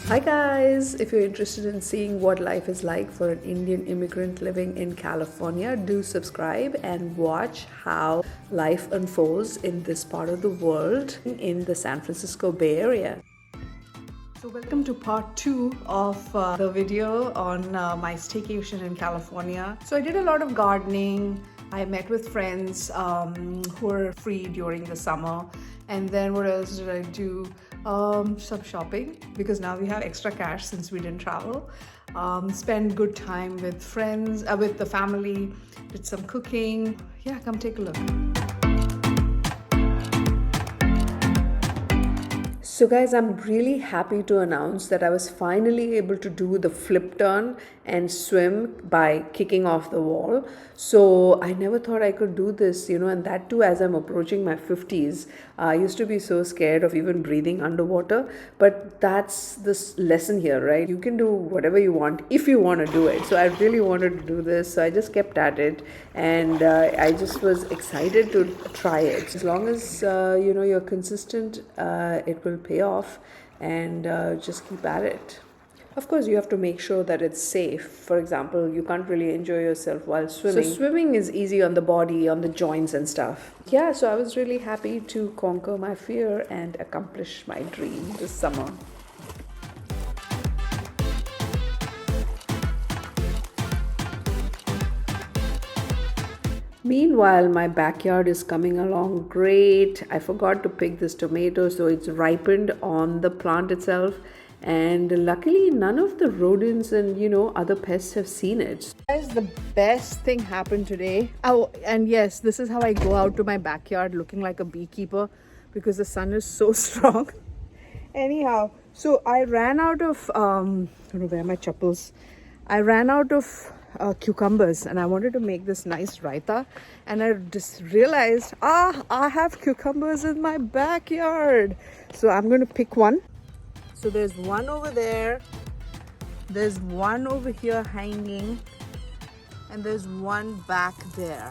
Hi guys! If you're interested in seeing what life is like for an Indian immigrant living in California, do subscribe and watch how life unfolds in this part of the world in the San Francisco Bay Area. So welcome to part 2 of the video on my staycation in California. So I did a lot of gardening. I met with friends who were free during the summer. And then what else did I do? Some shopping, because now we have extra cash since we didn't travel. Spend good time with friends, with the family, did some cooking. Yeah, come take a look. So guys, I'm really happy to announce that I was finally able to do the flip turn and swim by kicking off the wall. So I never thought I could do this, and that too as I'm approaching my 50s. I used to be so scared of even breathing underwater, but that's this lesson here, right? You can do whatever you want if you want to do it. So I really wanted to do this, so I just kept at it, and I just was excited to try it. As long as you're consistent, it will pay off, and just keep at it. Of course, you have to make sure that it's safe. For example, you can't really enjoy yourself while swimming. So swimming is easy on the body, on the joints and stuff. Yeah, so I was really happy to conquer my fear and accomplish my dream this summer. Meanwhile, my backyard is coming along great. I forgot to pick this tomato, so it's ripened on the plant itself. And luckily, none of the rodents and other pests have seen it. Guys, the best thing happened today. Oh, and yes, this is how I go out to my backyard looking like a beekeeper because the sun is so strong. Anyhow, so I ran out of I don't know where my chappals. I ran out of cucumbers, and I wanted to make this nice raita, and I just realized I have cucumbers in my backyard, so I'm going to pick one. So there's one over there, there's one over here hanging, and there's one back there.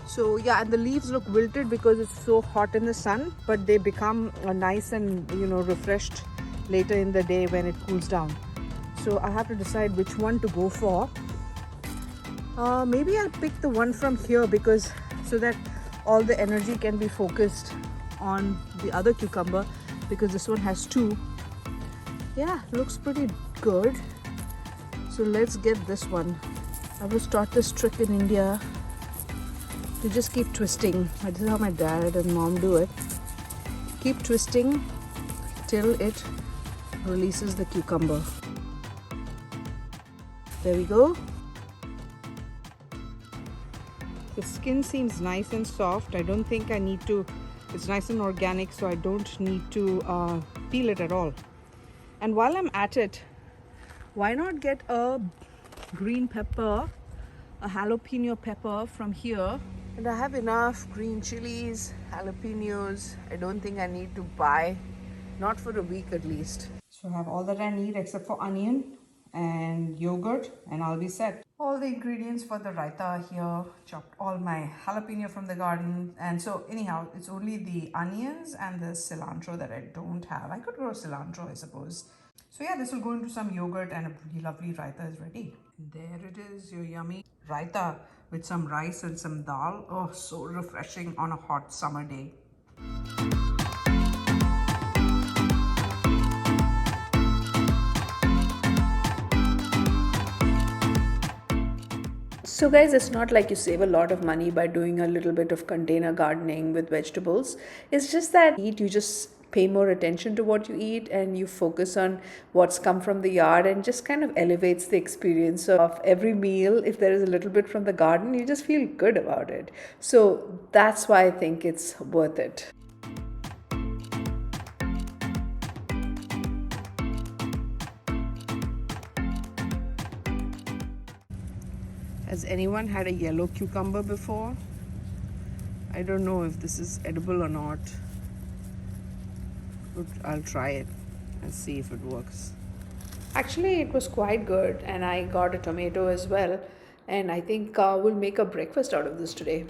So yeah, and the leaves look wilted because it's so hot in the sun, but they become nice and refreshed later in the day when it cools down. So I have to decide which one to go for. Maybe I'll pick the one from here because so that all the energy can be focused on the other cucumber, because this one has two. Yeah, looks pretty good. So let's get this one. I was taught this trick in India to just keep twisting. This is how my dad and mom do it. Keep twisting till it releases the cucumber. There we go. The skin seems nice and soft. I don't think I need to, it's nice and organic, so I don't need to peel it at all. And while I'm at it, why not get a green pepper, a jalapeno pepper from here? And I have enough green chilies, jalapenos. I don't think I need to buy, not for a week at least. So I have all that I need except for onion and yogurt, and I'll be set. All the ingredients for the raita are here. Chopped all my jalapeno from the garden, and so anyhow, it's only the onions and the cilantro that I don't have. I could grow cilantro, I suppose. So yeah, this will go into some yogurt, and a pretty lovely raita is ready. And there it is, your yummy raita with some rice and some dal. Oh, so refreshing on a hot summer day. So guys, it's not like you save a lot of money by doing a little bit of container gardening with vegetables. It's just that you just pay more attention to what you eat, and you focus on what's come from the yard, and just kind of elevates the experience of every meal. If there is a little bit from the garden, you just feel good about it. So that's why I think it's worth it. Has anyone had a yellow cucumber before? I don't know if this is edible or not. But I'll try it and see if it works. Actually, it was quite good, and I got a tomato as well. And I think we'll make a breakfast out of this today.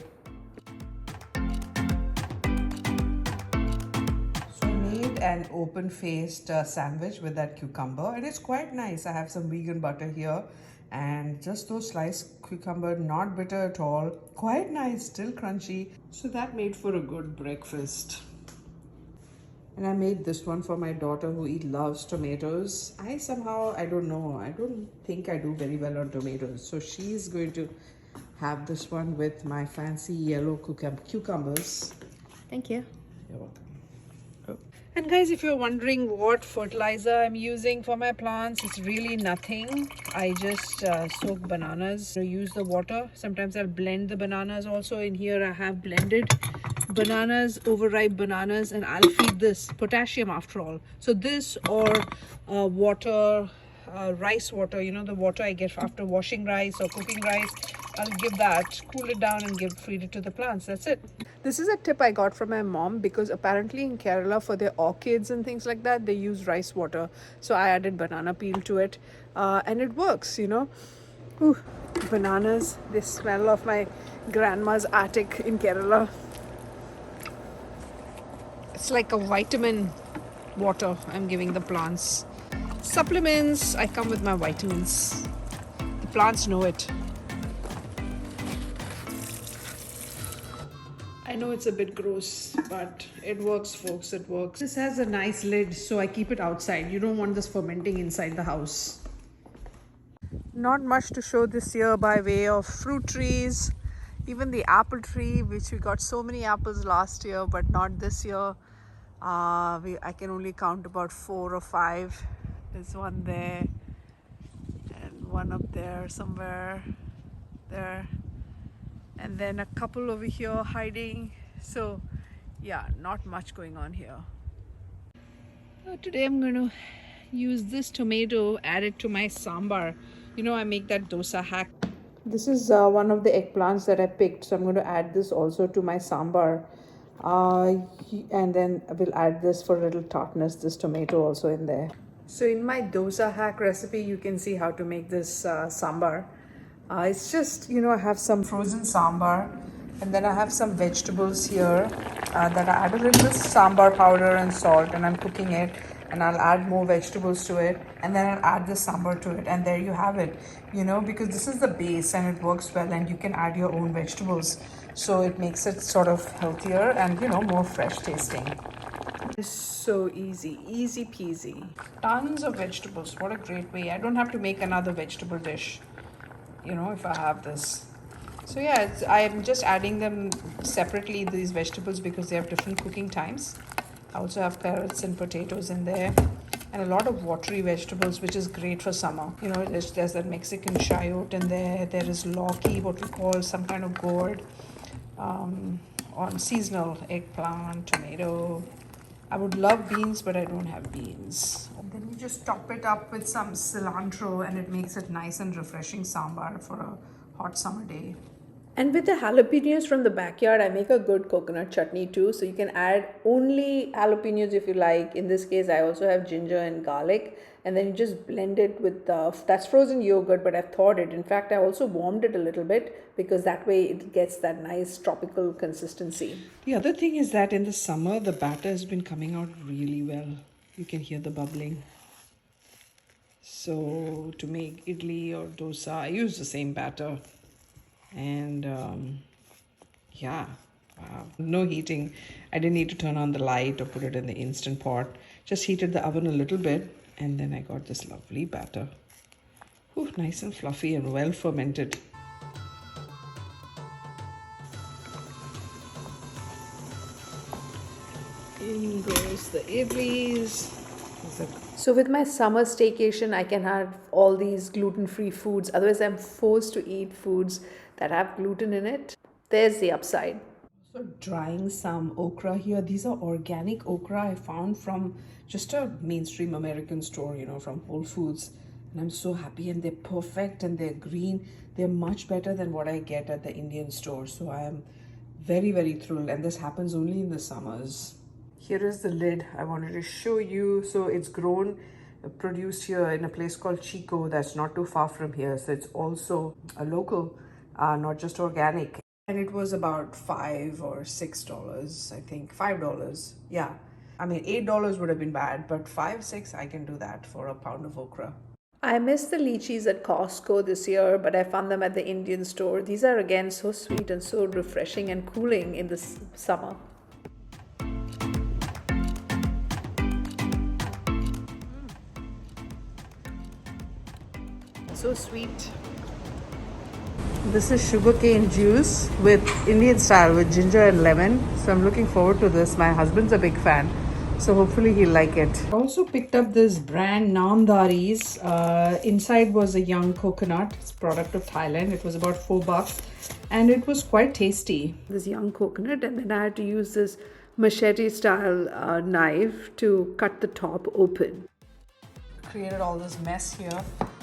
So I made an open-faced sandwich with that cucumber, and it's quite nice. I have some vegan butter here and just those sliced cucumber, not bitter at all, quite nice, still crunchy. So that made for a good breakfast. And I made this one for my daughter who loves tomatoes. I don't know, I don't think I do very well on tomatoes. So she's going to have this one with my fancy yellow cucumbers. Thank you. You're welcome. And guys, if you're wondering what fertilizer I'm using for my plants, it's really nothing. I just soak bananas to use the water. Sometimes I'll blend the bananas also. In here I have blended bananas, overripe bananas, and I'll feed this potassium after all. So this or water, rice water, you know, the water I get after washing rice or cooking rice, I'll give that, cool it down and feed it to the plants. That's it. This is a tip I got from my mom, because apparently in Kerala for their orchids and things like that, they use rice water. So I added banana peel to it and it works, you know. Ooh, bananas, they smell of my grandma's attic in Kerala. It's like a vitamin water I'm giving the plants. Supplements, I come with my vitamins. The plants know it. I know it's a bit gross, but it works, folks, it works. This has a nice lid, so I keep it outside. You don't want this fermenting inside the house. Not much to show this year by way of fruit trees. Even the apple tree, which we got so many apples last year, but not this year. I can only count about 4 or 5. There's one there and one up there somewhere there, and then a couple over here hiding. So yeah, not much going on here. Today I'm going to use this tomato, add it to my sambar. You know, I make that dosa hack. This is one of the eggplants that I picked, so I'm going to add this also to my sambar. And then we'll add this for a little tartness, this tomato also in there. So in my dosa hack recipe, you can see how to make this sambar. It's just, you know, I have some frozen sambar, and then I have some vegetables here that I add a little sambar powder and salt, and I'm cooking it, and I'll add more vegetables to it, and then I'll add the sambar to it, and there you have it, you know, because this is the base and it works well, and you can add your own vegetables. So it makes it sort of healthier and, you know, more fresh tasting. It's so easy peasy. Tons of vegetables. What a great way. I don't have to make another vegetable dish, you know, if I have this. So yeah, I'm just adding them separately, these vegetables, because they have different cooking times. I also have carrots and potatoes in there, and a lot of watery vegetables, which is great for summer. You know, there's that Mexican chayote in there. There is lauki, what we call some kind of gourd, on seasonal eggplant, tomato. I would love beans, but I don't have beans. And then you just top it up with some cilantro, and it makes it nice and refreshing sambar for a hot summer day. And with the jalapenos from the backyard, I make a good coconut chutney too. So you can add only jalapenos if you like. In this case, I also have ginger and garlic. And then you just blend it with, that's frozen yogurt, but I've thawed it. In fact, I also warmed it a little bit, because that way it gets that nice tropical consistency. The other thing is that in the summer, the batter has been coming out really well. You can hear the bubbling. So to make idli or dosa, I use the same batter. And yeah, wow. No heating. I didn't need to turn on the light or put it in the instant pot. Just heated the oven a little bit, and then I got this lovely batter. Ooh, nice and fluffy and well fermented. In goes the idlis. So with my summer staycation, I can have all these gluten-free foods. Otherwise, I'm forced to eat foods that have gluten in it. There's the upside. So drying some okra here. These are organic okra I found from just a mainstream American store, you know, from Whole Foods. And I'm so happy, and they're perfect, and they're green. They're much better than what I get at the Indian store. So I am very, very thrilled. And this happens only in the summers. Here is the lid I wanted to show you. So it's grown, produced here in a place called Chico that's not too far from here. So it's also a local, not just organic. And it was about $5 or $6, I think, $5. Yeah. I mean, $8 would have been bad, but 5, 6, I can do that for a pound of okra. I missed the lychees at Costco this year, but I found them at the Indian store. These are again so sweet and so refreshing and cooling in this summer. So sweet. This is sugarcane juice with Indian style with ginger and lemon. So I'm looking forward to this. My husband's a big fan. So hopefully he'll like it. I also picked up this brand Namdari's. Inside was a young coconut. It's a product of Thailand. It was about $4 and it was quite tasty. This young coconut, and then I had to use this machete style knife to cut the top open. Created all this mess here,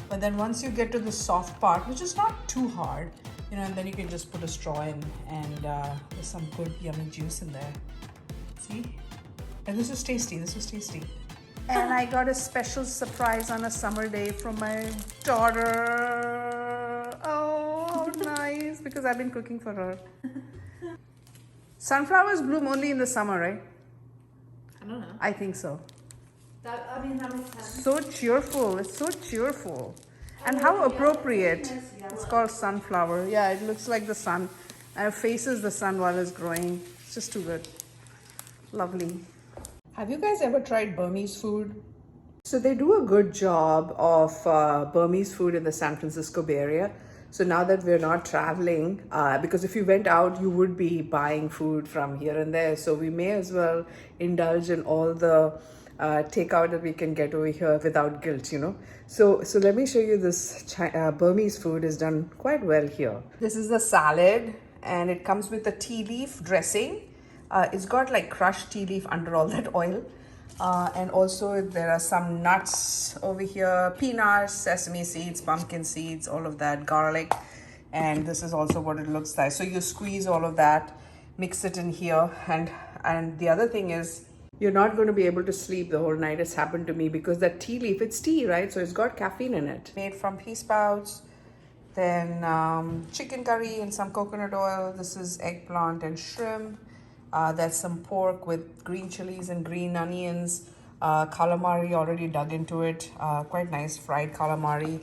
but then once you get to the soft part, which is not too hard, you know, and then you can just put a straw in, and there's some good yummy juice in there. See? And this was tasty. This was tasty. And I got a special surprise on a summer day from my daughter. Oh, nice! Because I've been cooking for her. Sunflowers bloom only in the summer, right? I don't know. I think so. That makes sense. So cheerful. It's so cheerful. And how appropriate. It's called sunflower. Yeah, it looks like the sun. And it faces the sun while it's growing. It's just too good. Lovely. Have you guys ever tried Burmese food? So they do a good job of Burmese food in the San Francisco Bay Area. So now that we're not traveling, because if you went out, you would be buying food from here and there. So we may as well indulge in all the takeout that we can get over here without guilt, you know. So let me show you this. Burmese food is done quite well here. This is the salad, and it comes with a tea leaf dressing. It's got like crushed tea leaf under all that oil. And also there are some nuts over here, peanuts, sesame seeds, pumpkin seeds, all of that, garlic. And this is also what it looks like. So you squeeze all of that, mix it in here. And the other thing is, you're not going to be able to sleep the whole night. It's happened to me because that tea leaf, it's tea, right? So it's got caffeine in it. Made from pea sprouts, then chicken curry and some coconut oil. This is eggplant and shrimp. There's some pork with green chilies and green onions. Calamari already dug into it. Quite nice fried calamari.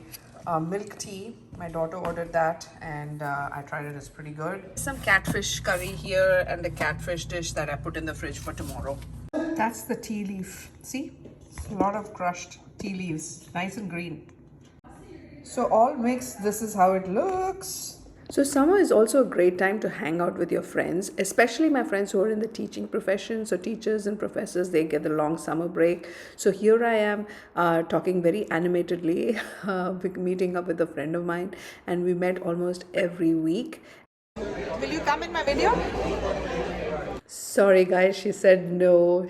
Milk tea. My daughter ordered that and I tried it. It's pretty good. Some catfish curry here and the catfish dish that I put in the fridge for tomorrow. That's the tea leaf. See? It's a lot of crushed tea leaves. Nice and green. So all mixed, this is how it looks. So summer is also a great time to hang out with your friends, especially my friends who are in the teaching profession. So teachers and professors, they get the long summer break. So here I am talking very animatedly, meeting up with a friend of mine, and we met almost every week. Will you come in my video? Sorry guys, she said no.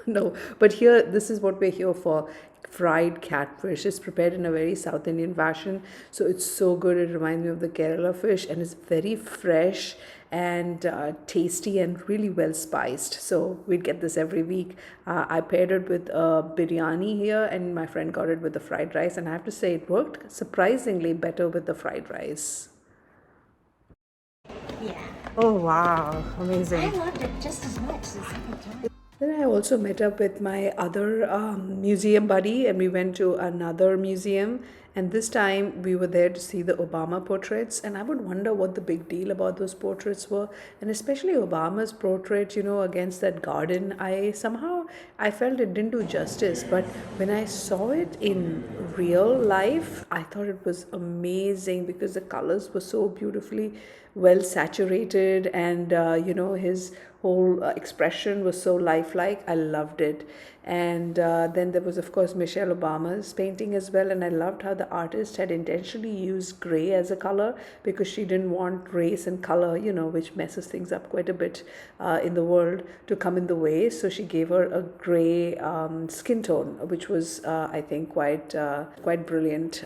No, but here, this is what we're here for. Fried catfish is prepared in a very South Indian fashion, so it's so good. It reminds me of the Kerala fish, and it's very fresh and tasty and really well spiced. So we'd get this every week. I paired it with biryani here, and my friend got it with the fried rice, and I have to say it worked surprisingly better with the fried rice. Yeah. Oh wow, amazing. I loved it just as much the second time. Then I also met up with my other museum buddy, and we went to another museum, and this time we were there to see the Obama portraits. And I would wonder what the big deal about those portraits were, and especially Obama's portrait, you know, against that garden. I felt it didn't do justice, but when I saw it in real life, I thought it was amazing because the colors were so beautifully well saturated, and you know, his whole expression was so lifelike. I loved it. And then there was, of course, Michelle Obama's painting as well, and I loved how the artist had intentionally used gray as a color because she didn't want race and color, you know, which messes things up quite a bit in the world, to come in the way. So she gave her a gray skin tone, which was I think quite brilliant.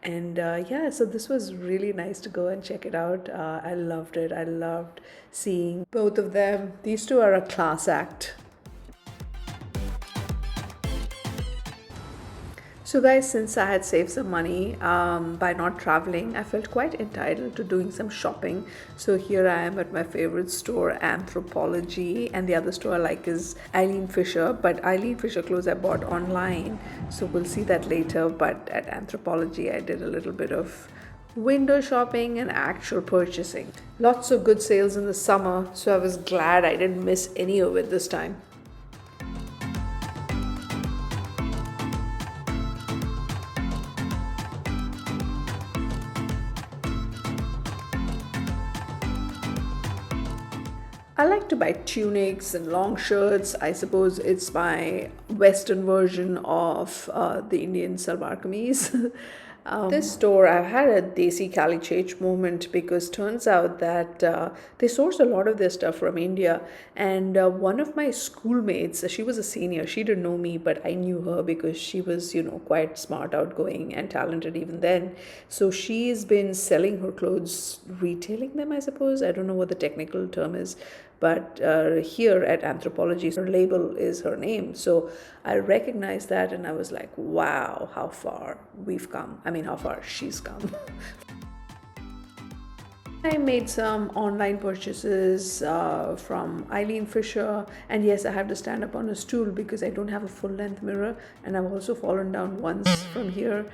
And yeah, so this was really nice to go and check it out. I loved it. I loved seeing both of them. These two are a class act. So guys, since I had saved some money by not traveling, I felt quite entitled to doing some shopping. So here I am at my favorite store, Anthropology, and the other store I like is Eileen Fisher. But Eileen Fisher clothes I bought online, so we'll see that later. But at Anthropology, I did a little bit of window shopping and actual purchasing. Lots of good sales in the summer, so I was glad I didn't miss any of it this time. I like to buy tunics and long shirts. I suppose it's my Western version of the Indian salwar kameez. This store, I've had a Desi Kali Chech moment because turns out that they source a lot of their stuff from India. And one of my schoolmates, she was a senior, she didn't know me, but I knew her because she was, quite smart, outgoing, and talented even then. So she's been selling her clothes, retailing them, I suppose. I don't know what the technical term is. But here at Anthropology, her label is her name. So I recognized that and I was like, wow, how far we've come. I mean, how far she's come. I made some online purchases from Eileen Fisher, and yes, I have to stand up on a stool because I don't have a full-length mirror, and I've also fallen down once from here,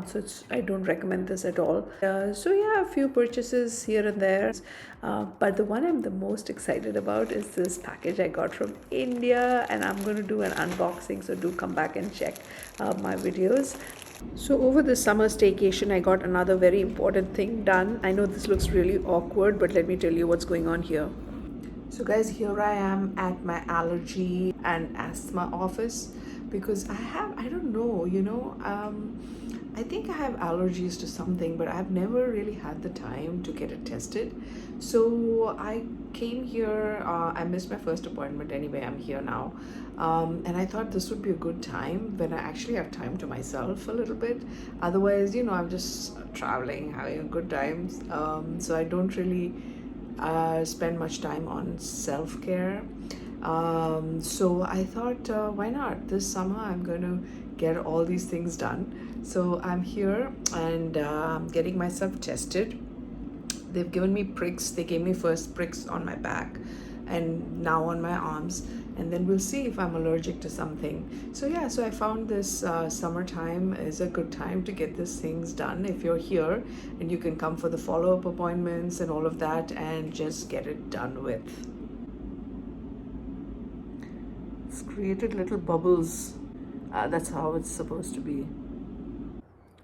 so I don't recommend this at all. So yeah, a few purchases here and there, but the one I'm the most excited about is this package I got from India, and I'm going to do an unboxing, so do come back and check my videos. So over the summer staycation, I got another very important thing done. I know this looks really awkward, but let me tell you what's going on here. So guys, here I am at my allergy and asthma office because I don't know, I think I have allergies to something, but I've never really had the time to get it tested. So I came here, I missed my first appointment anyway, I'm here now. And I thought this would be a good time when I actually have time to myself a little bit. Otherwise, I'm just traveling, having a good time. So I don't really spend much time on self-care. So I thought, why not? This summer I'm going to get all these things done. So I'm here and getting myself tested. They've given me pricks. They gave me first pricks on my back and now on my arms, and then we'll see if I'm allergic to something. So yeah, so I found this summertime is a good time to get these things done if you're here, and you can come for the follow-up appointments and all of that and just get it done with. It's created little bubbles. That's how it's supposed to be.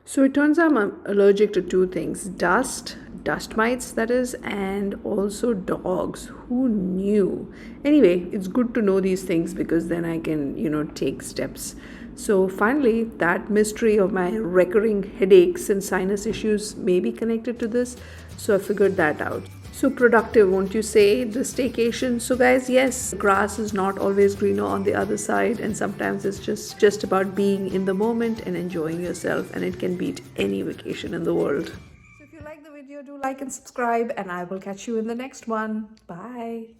So it turns out I'm allergic to two things: dust mites, that is, and also dogs. Who knew? Anyway, it's good to know these things because then I can, take steps. So finally, that mystery of my recurring headaches and sinus issues may be connected to this. So I figured that out. So productive, won't you say, the staycation? So guys, yes, grass is not always greener on the other side, and sometimes it's just about being in the moment and enjoying yourself, and it can beat any vacation in the world. So if you like the video, do like and subscribe, and I will catch you in the next one. Bye.